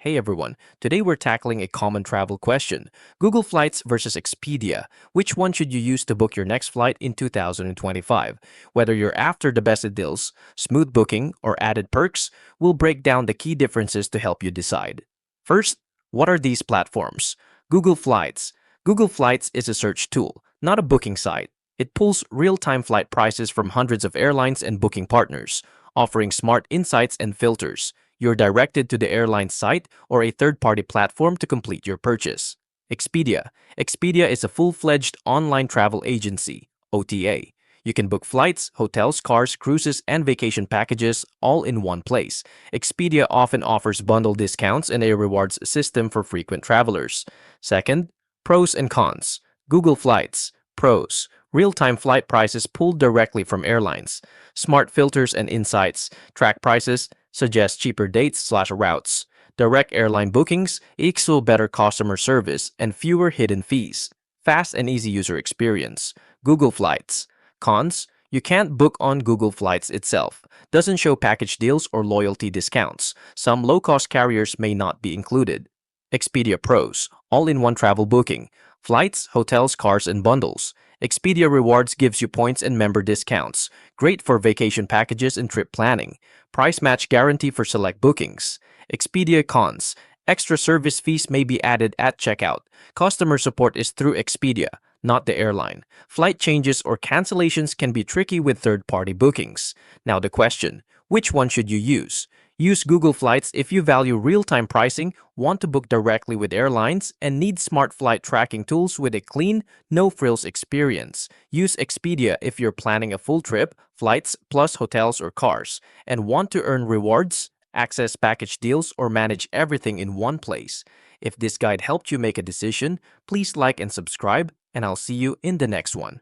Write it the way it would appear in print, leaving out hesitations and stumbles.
Hey everyone, today we're tackling a common travel question. Google Flights versus Expedia. Which one should you use to book your next flight in 2025? Whether you're after the best deals, smooth booking, or added perks, we'll break down the key differences to help you decide. First, what are these platforms? Google Flights. Google Flights is a search tool, not a booking site. It pulls real-time flight prices from hundreds of airlines and booking partners, offering smart insights and filters. You're directed to the airline site or a third-party platform to complete your purchase. Expedia. Expedia is a full-fledged online travel agency, OTA. You can book flights, hotels, cars, cruises, and vacation packages all in one place. Expedia often offers bundle discounts and a rewards system for frequent travelers. Second, pros and cons. Google Flights. Pros. Real-time flight prices pulled directly from airlines. Smart filters and insights. Track prices. Suggest cheaper dates/routes. Direct airline bookings equal better customer service and fewer hidden fees. Fast and easy user experience. Google Flights. Cons: you can't book on Google Flights itself. Doesn't show package deals or loyalty discounts. Some low-cost carriers may not be included. Expedia Pros. All-in-one travel booking. Flights, hotels, cars, and bundles. Expedia Rewards gives you points and member discounts. Great for vacation packages and trip planning. Price match guarantee for select bookings. Expedia Cons. Extra service fees may be added at checkout. Customer support is through Expedia, not the airline. Flight changes or cancellations can be tricky with third-party bookings. Now the question, which one should you use? Use Google Flights if you value real-time pricing, want to book directly with airlines, and need smart flight tracking tools with a clean, no-frills experience. Use Expedia if you're planning a full trip, flights plus hotels or cars, and want to earn rewards, access package deals, or manage everything in one place. If this guide helped you make a decision, please like and subscribe, and I'll see you in the next one.